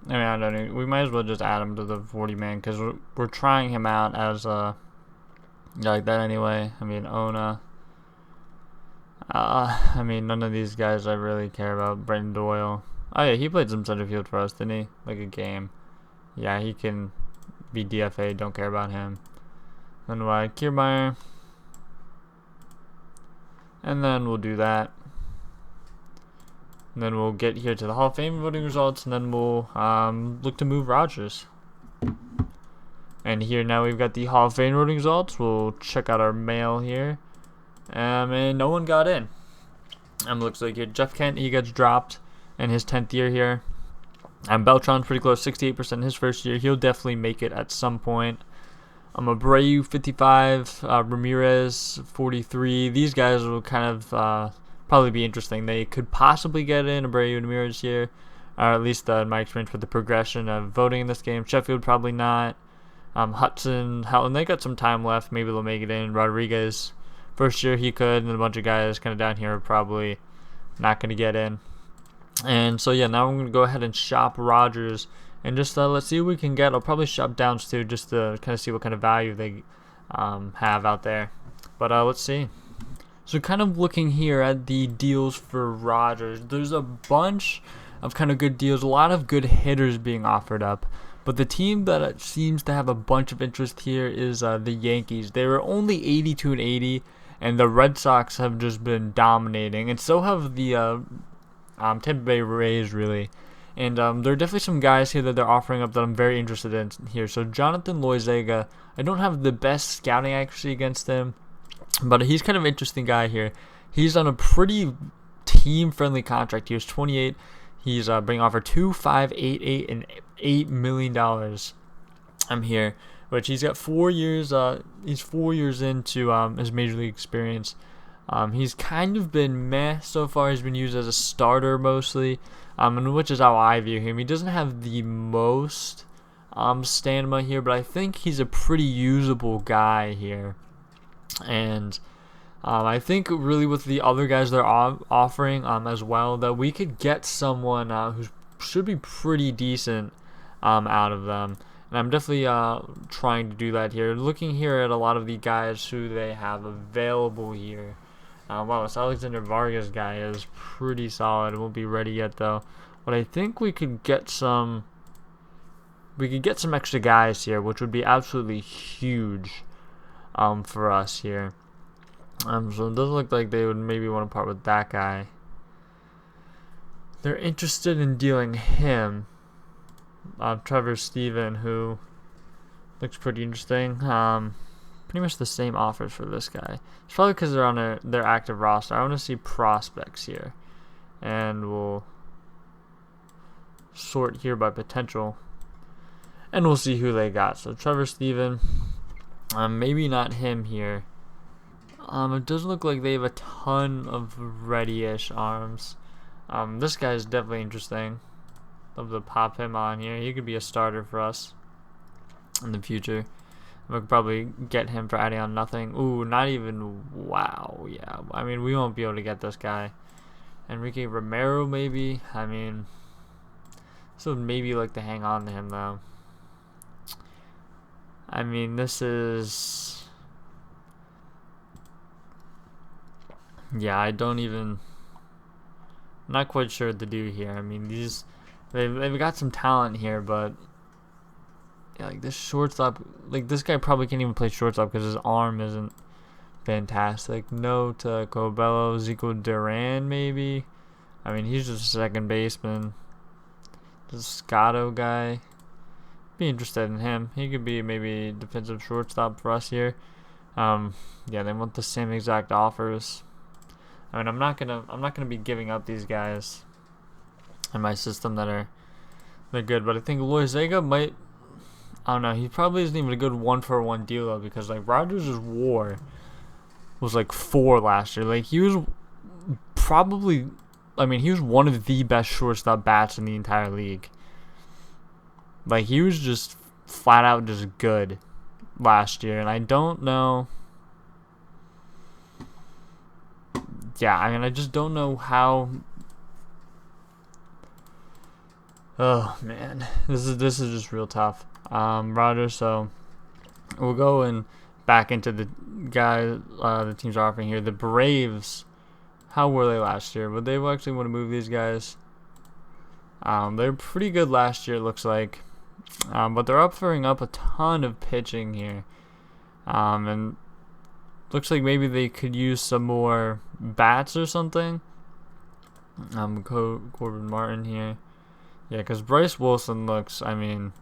I mean, I don't know. We might as well just add him to the 40 man because we're trying him out as like that anyway. I mean, Ona. I mean, none of these guys I really care about. Brendon Doyle. Oh yeah, he played some center field for us, didn't he? Like a game. Yeah, he can be DFA. Don't care about him. Then Kiermaier. And then we'll do that. And then we'll get here to the Hall of Fame voting results, and then we'll look to move Rogers. And here now we've got the Hall of Fame voting results. We'll check out our mail here. And no one got in. Looks like here Jeff Kent, he gets dropped in his 10th year here. Beltran's pretty close, 68% his first year. He'll definitely make it at some point. Abreu, 55. Ramirez, 43. These guys will kind of probably be interesting. They could possibly get in Abreu and Ramirez here, or at least in my experience with the progression of voting in this game. Sheffield probably not. Hudson, Helton, they got some time left. Maybe they'll make it in. Rodriguez, first year he could, and a bunch of guys kind of down here are probably not going to get in. And so yeah, now I'm going to go ahead and shop Rogers and just let's see what we can get. I'll probably shop Downs too, just to kind of see what kind of value they have out there. But let's see. So kind of looking here at the deals for Rogers, there's a bunch of kind of good deals, a lot of good hitters being offered up. But the team that seems to have a bunch of interest here is the Yankees. They were only 82 and 80, and the Red Sox have just been dominating, and so have the Tampa Bay Rays, really. And there are definitely some guys here that they're offering up that I'm very interested in here. So Jonathan Loyzaga, I don't have the best scouting accuracy against him, but he's kind of an interesting guy here. He's on a pretty team-friendly contract. He was 28. He's being offered $2, $5, $8, $8, and $8 million. I'm here, which he's got 4 years. He's 4 years into his major league experience. He's kind of been meh so far. He's been used as a starter mostly, and which is how I view him. He doesn't have the most stamina here, but I think he's a pretty usable guy here. And I think really with the other guys they're offering as well, that we could get someone who should be pretty decent out of them. And I'm definitely trying to do that here. Looking here at a lot of the guys who they have available here. Wow, this Alexander Vargas guy is pretty solid. It won't be ready yet though. But I think we could get some extra guys here, which would be absolutely huge for us here. So it doesn't look like they would maybe want to part with that guy. They're interested in dealing him. Trevor Steven, who looks pretty interesting. Pretty much the same offers for this guy. It's probably because they're on their active roster. I want to see prospects here, and we'll sort here by potential, and we'll see who they got. So Trevor Steven, maybe not him here. It doesn't look like they have a ton of ready-ish arms. This guy is definitely interesting. Love to pop him on here. He could be a starter for us in the future. We could probably get him for adding on nothing. Ooh, not even. Wow, yeah. I mean, we won't be able to get this guy. Enrique Romero, maybe. I mean, so maybe like to hang on to him though. I mean, this is. Yeah, I don't even. I'm not quite sure what to do here. I mean, they've got some talent here, but yeah, like this shortstop, like this guy probably can't even play shortstop because his arm isn't fantastic. No to Cobello, Zico Duran maybe. I mean, he's just a second baseman. This Scotto guy, be interested in him. He could be maybe defensive shortstop for us here. Yeah, they want the same exact offers. I mean, I'm not gonna be giving up these guys in my system they're good, but I think Loyzaga might. I don't know. He probably isn't even a good 1-for-1 deal though, because like Rogers' WAR was like 4 last year. Like he was probably. I mean, he was one of the best shortstop bats in the entire league. Like he was just flat out just good last year, and I don't know. Yeah, I mean, I just don't know how. Oh man, this is just real tough. Rogers, so we'll go and back into the guy the teams are offering here. The Braves, how were they last year? Would they actually want to move these guys? They're pretty good last year, it looks like. But they're offering up a ton of pitching here. And looks like maybe they could use some more bats or something. Corbin Martin here. Yeah, because Bryce Wilson looks, I mean,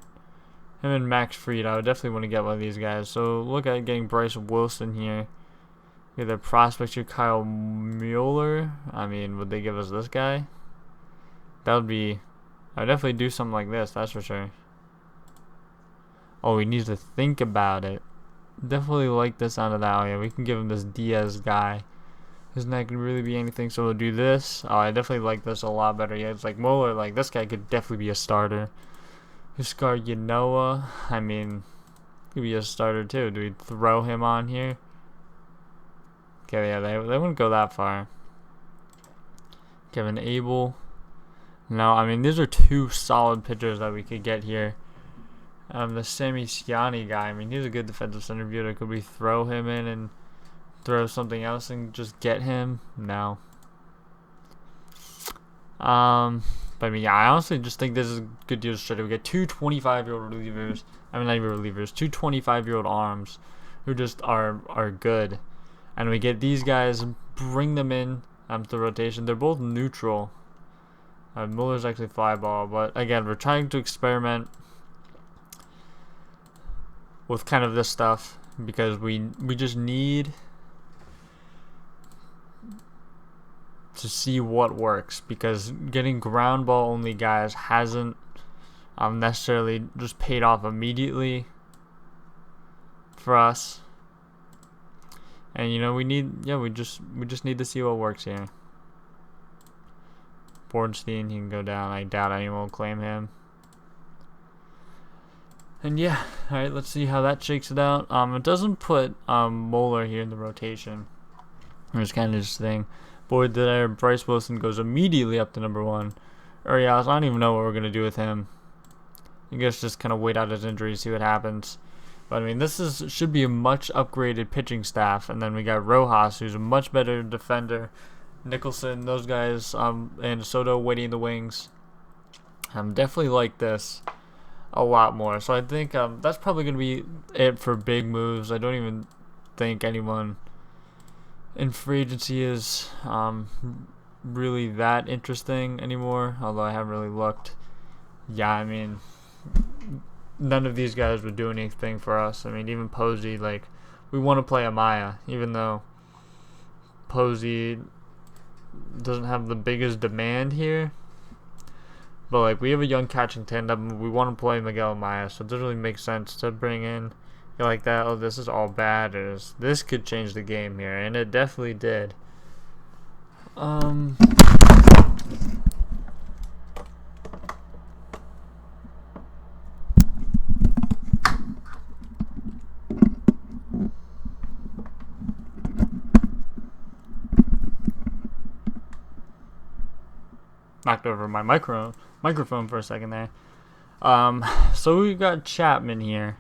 him and Max Fried, I would definitely want to get one of these guys. So look at getting Bryce Wilson here. We have the prospect here, Kyle Mueller. I mean, would they give us this guy? That would be, I would definitely do something like this, that's for sure. Oh, we need to think about it. Definitely like the sound of that. Oh, yeah, we can give him this Diaz guy. Isn't that going to really be anything? So we'll do this. Oh, I definitely like this a lot better. Yeah, it's like Mueller. Like, this guy could definitely be a starter. Huskar Yanoa. I mean, could be a starter too. Do we throw him on here? Okay, yeah, they wouldn't go that far. Kevin Abel. No, I mean, these are two solid pitchers that we could get here. The Sammy Siani guy, I mean, he's a good defensive center fielder. Could we throw him in and throw something else and just get him? No. But I mean, yeah, I honestly just think this is a good deal straight. We get two 25-year-old relievers. I mean, not even relievers. Two 25-year-old arms who just are good. And we get these guys, bring them in to rotation. They're both neutral. Muller's actually fly ball. But again, we're trying to experiment with kind of this stuff because we just need to see what works, because getting ground ball only guys hasn't necessarily just paid off immediately for us. And you know, we just need to see what works here. Bornstein, he can go down. I doubt anyone will claim him. And yeah, alright, let's see how that shakes it out. It doesn't put Mueller here in the rotation. It's kind of interesting. Boy, there, Bryce Wilson goes immediately up to number 1. Urias, I don't even know what we're going to do with him. I guess just kind of wait out his injury, see what happens. But I mean, should be a much upgraded pitching staff. And then we got Rojas, who's a much better defender. Nicholson, those guys, and Soto waiting in the wings. Definitely like this a lot more. So I think that's probably going to be it for big moves. I don't even think anyone in free agency is really that interesting anymore, although I haven't really looked. Yeah, I mean, none of these guys would do anything for us. I mean, even Posey, like, we want to play Amaya, even though Posey doesn't have the biggest demand here. But like, we have a young catching tandem. We want to play Miguel Amaya, so it doesn't really make sense to bring in like that. Oh, this is all batters. This could change the game here, and it definitely did. Knocked over my microphone for a second there. So we got Chapman here,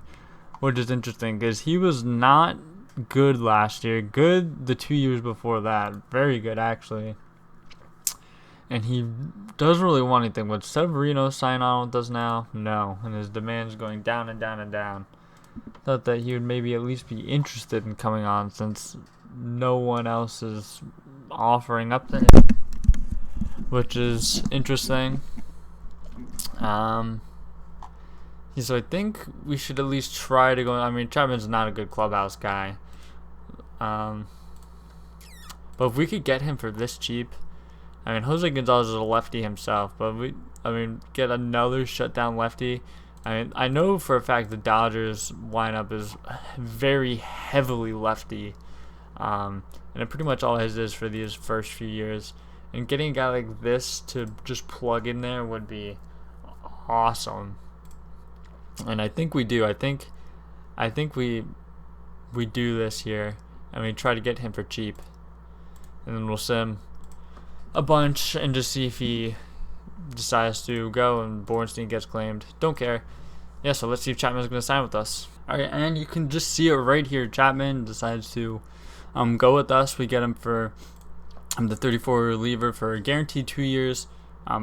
which is interesting because he was not good last year. Good the 2 years before that. Very good, actually. And he doesn't really want anything. Would Severino sign on with us now? No. And his demand's going down and down and down. Thought that he would maybe at least be interested in coming on, since no one else is offering up to him, which is interesting. So I think we should at least try to go. I mean, Chapman's not a good clubhouse guy. But if we could get him for this cheap, I mean, Jose Gonzalez is a lefty himself, but get another shutdown lefty. I mean, I know for a fact the Dodgers lineup is very heavily lefty, and it pretty much all his is for these first few years. And getting a guy like this to just plug in there would be awesome. And I think we do. I think we do this here, and we try to get him for cheap, and then we'll sim a bunch and just see if he decides to go and Bornstein gets claimed. Don't care. Yeah, so let's see if Chapman's going to sign with us. Alright, and you can just see it right here. Chapman decides to go with us. We get him for the 34 reliever for a guaranteed 2 years.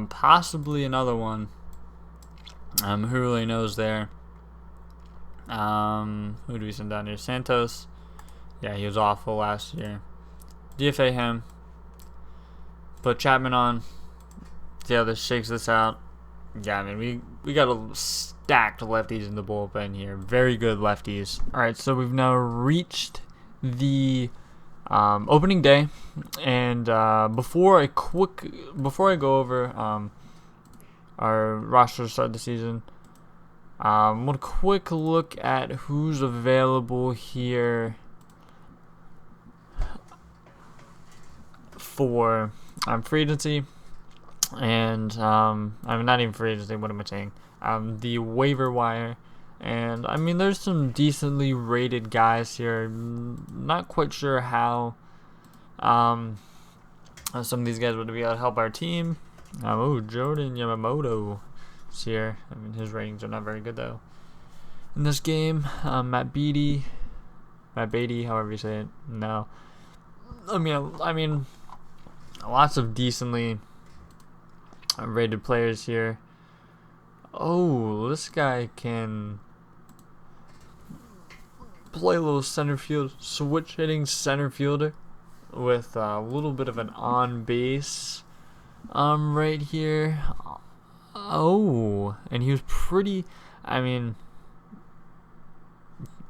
Possibly another one. Who really knows there? Who do we send down here? Santos. Yeah, he was awful last year. DFA him. Put Chapman on. See how this shakes this out. Yeah, I mean, we got a stacked lefties in the bullpen here. Very good lefties. Alright, so we've now reached the opening day. And before I go over our roster to start the season, one quick look at who's available here for free agency, and I'm not even free agency. What am I saying? The waiver wire, and I mean there's some decently rated guys here. Not quite sure how some of these guys would be able to help our team. Jordan Yamamoto is here. I mean his ratings are not very good though. In this game, Matt Beatty, however you say it. No, I mean. Lots of decently rated players here. Oh, this guy can play a little center field, switch hitting center fielder with a little bit of an on base right here. Oh, and he was pretty, I mean,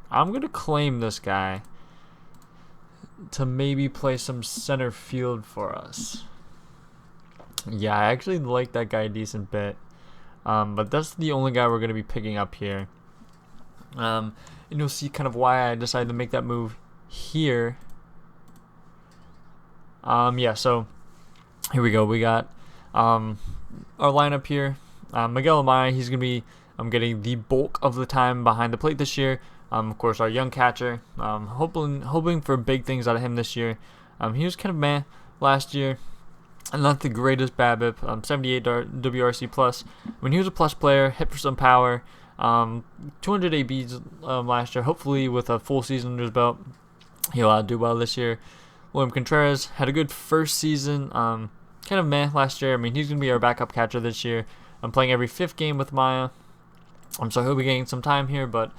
I'm going to claim this guy to maybe play some center field for us. Yeah, I actually like that guy a decent bit. But that's the only guy we're going to be picking up here. And you'll see kind of why I decided to make that move here. Yeah, so here we go. We got our lineup here. Miguel Amaya, he's going to be getting the bulk of the time behind the plate this year. Of course, our young catcher. Hoping for big things out of him this year. He was kind of meh last year. And not the greatest BABIP. 78 WRC plus. When he was a plus player, hit for some power. 200 ABs last year. Hopefully, with a full season under his belt, he'll do well this year. William Contreras had a good first season. Kind of meh last year. I mean, he's going to be our backup catcher this year. I'm playing every 5th game with Maya. So he'll be getting some time here, but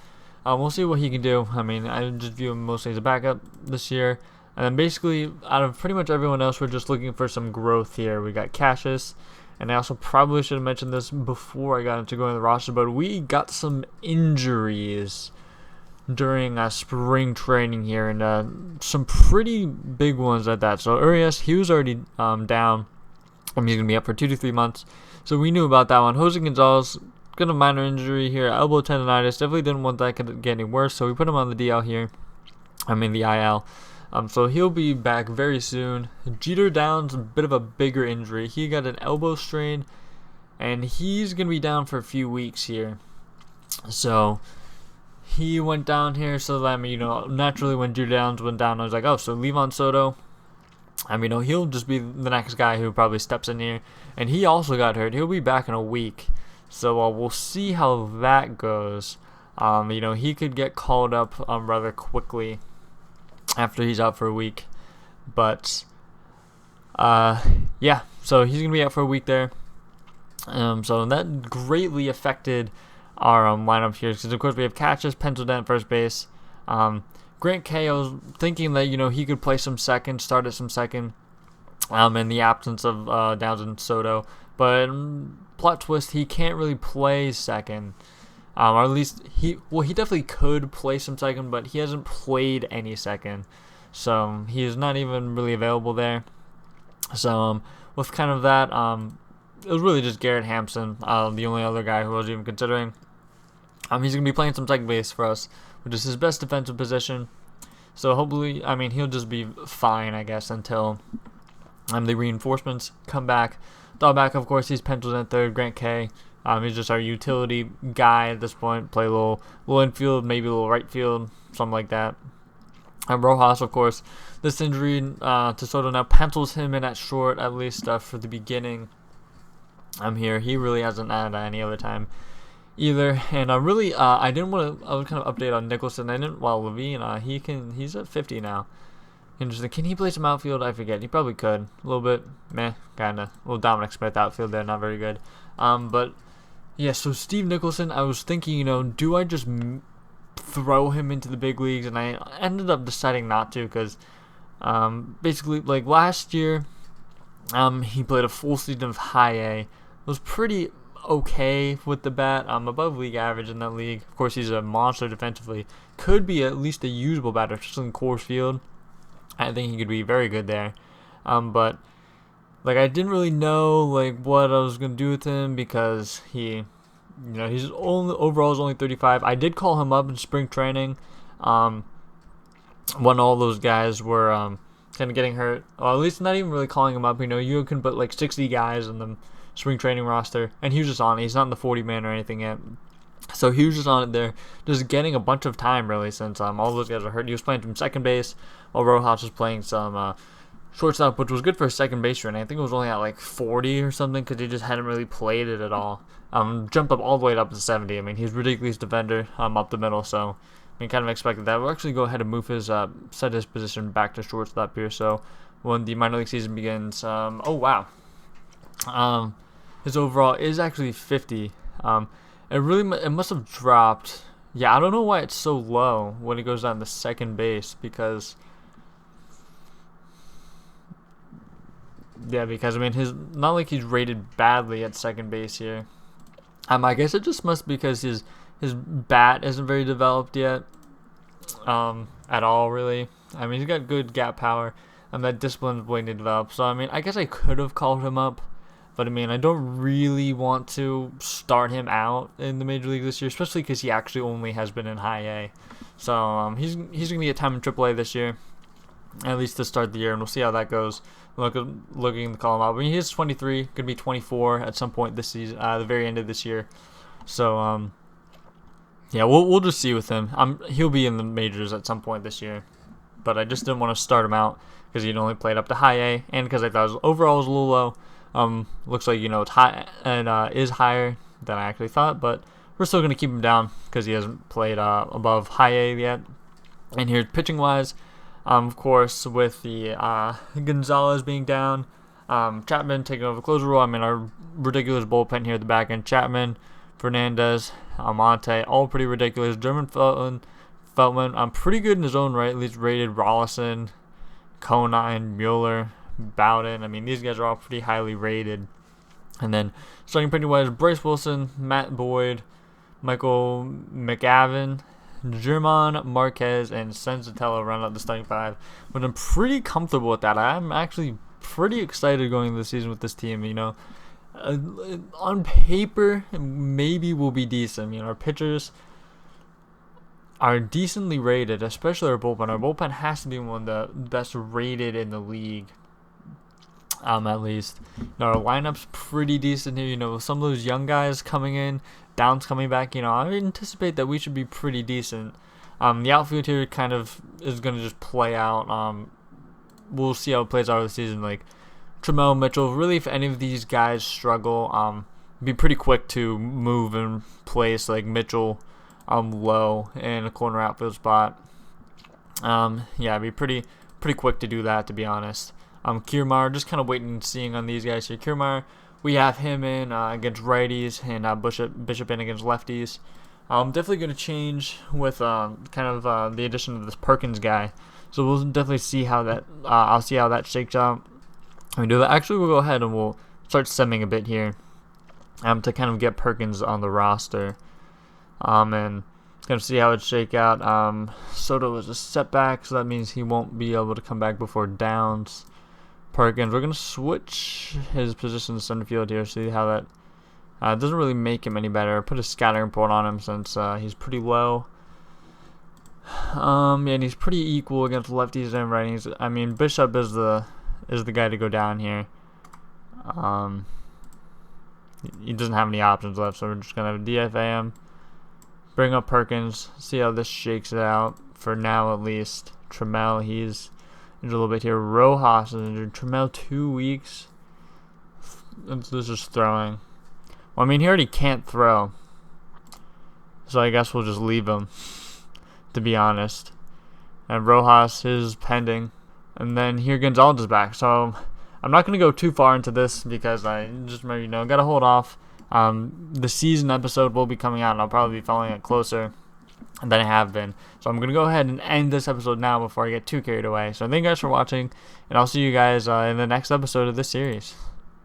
we'll see what he can do. I mean, I just view him mostly as a backup this year. And then basically, out of pretty much everyone else, we're just looking for some growth here. We got Cassius, and I also probably should have mentioned this before I got into going to the roster, but we got some injuries during spring training here, and some pretty big ones at that. So Urias, he was already down. He's going to be up for 2 to 3 months. So we knew about that one. Jose Gonzalez, got a minor injury here, elbow tendonitis. Definitely didn't want that to get any worse, so we put him on the DL here. The IL. So he'll be back very soon. Jeter Downs, a bit of a bigger injury. He got an elbow strain, and he's going to be down for a few weeks here. So he went down here, so that, naturally when Jeter Downs went down, I was like, oh, so Levon Soto, he'll just be the next guy who probably steps in here. And he also got hurt. He'll be back in a week. So we'll see how that goes. He could get called up rather quickly after he's out for a week. But, yeah. So he's going to be out for a week there. So that greatly affected our lineup here. Because, of course, we have Cassius penciled in at first base. Grant K, I was thinking that, he could play some second, start at some second. In the absence of Downs and Soto. But plot twist, he can't really play second. Or at least he definitely could play some second, but he hasn't played any second. So he's not even really available there. So with kind of that, it was really just Garrett Hampson, the only other guy who I was even considering. He's going to be playing some second base for us, which is his best defensive position. So hopefully, he'll just be fine, I guess, until the reinforcements come back. Dahlback, of course, he's penciled in third. Grant K, he's just our utility guy at this point. Play a little infield, maybe a little right field, something like that. And Rojas, of course, this injury to Soto now pencils him in at short, at least for the beginning Here. He really hasn't had any other time either. And really, I didn't want to. I was kind of update on Nicholson. I didn't. Well, Levine, he's at 50 now. Interesting. Can he play some outfield? I forget. He probably could. A little bit, meh, kind of. Little Dominic Smith outfield there, not very good. But yeah. So Steve Nicholson, I was thinking, do I just throw him into the big leagues? And I ended up deciding not to, because basically, like last year, he played a full season of high A. Was pretty okay with the bat, above league average in that league. Of course, he's a monster defensively. Could be at least a usable batter, especially in Coors Field. I think he could be very good there. But like I didn't really know like what I was gonna do with him, because he's overall is only 35. I did call him up in spring training, when all those guys were kind of getting hurt. Or at least not even really calling him up. You can put like 60 guys in the spring training roster, and he was just on it. He's not in the 40 man or anything yet. So he was just on it there, just getting a bunch of time really, since all those guys are hurt. He was playing from second base while Rojas was playing some shortstop, which was good for a second base run. I think it was only at like 40 or something, because he just hadn't really played it at all. Jumped up all the way up to 70. I mean, he's a ridiculous defender up the middle, so kind of expected that. We'll actually go ahead and move his set his position back to shortstop here. So when the minor league season begins, oh wow, his overall is actually 50. It must have dropped. Yeah, I don't know why it's so low when it goes down to second base, because I mean, not like he's rated badly at second base here. I guess it just must be because his bat isn't very developed yet, at all really. I mean, he's got good gap power, and that discipline is waiting to develop. So I mean, I guess I could have called him up. But I mean, I don't really want to start him out in the major league this year, especially because he actually only has been in high A. So he's gonna get time in AAA this year, at least to start the year, and we'll see how that goes. Looking to call him out. I mean, he's 23, could be 24 at some point this season, the very end of this year. So yeah, we'll just see with him. He'll be in the majors at some point this year, but I just didn't want to start him out because he'd only played up to high A, and because I thought his overall was a little low. Looks like it's high and is higher than I actually thought, but we're still gonna keep him down because he hasn't played above high A yet. And here, pitching wise, of course, with the Gonzalez being down, Chapman taking over the closer role. I mean, our ridiculous bullpen here at the back end: Chapman, Fernandez, Almonte, all pretty ridiculous. German Feltman, pretty good in his own right, at least rated. Rollison, Conine, Mueller, Bowden. I mean, these guys are all pretty highly rated. And then starting pitching wise: Bryce Wilson, Matt Boyd, Michael McGavin, German Marquez, and Senzatella run out the starting five. But I'm pretty comfortable with that. I'm actually pretty excited going into the season with this team. On paper, maybe we'll be decent. Our pitchers are decently rated, especially our bullpen. Our bullpen has to be one of the best rated in the league. At least. Our lineup's pretty decent here. With some of those young guys coming in, Downs coming back, I anticipate that we should be pretty decent. The outfield here kind of is going to just play out. We'll see how it plays out of the season. Like Trammell, Mitchell, really, if any of these guys struggle, be pretty quick to move and place like Mitchell low in a corner outfield spot. Yeah, be pretty quick to do that, to be honest. Kiermaier, just kind of waiting and seeing on these guys here. Kiermaier, we have him in against righties, and Bishop in against lefties. Definitely going to change with the addition of this Perkins guy. So we'll definitely see how that. I'll see how that shakes out. Actually, we'll go ahead and we'll start simming a bit here, to kind of get Perkins on the roster, and going to see how it shake out. Soto is a setback, so that means he won't be able to come back before Downs. Perkins, we're going to switch his position to center field here, see how that doesn't really make him any better. Put a scattering point on him since he's pretty low. And he's pretty equal against lefties and righties. I mean, Bishop is the guy to go down here. He doesn't have any options left, so we're just going to have DFA him. Bring up Perkins, see how this shakes it out for now at least. Trammell, he's injured a little bit here. Rojas is injured. Trammell 2 weeks. This is just throwing. Well, I mean, he already can't throw. So I guess we'll just leave him, to be honest. And Rojas is pending. And then here Gonzalez is back. So I'm not going to go too far into this because I just, got to hold off. The season episode will be coming out, and I'll probably be following it closer than I have been. So I'm going to go ahead and end this episode now before I get too carried away. So thank you guys for watching, and I'll see you guys in the next episode of this series.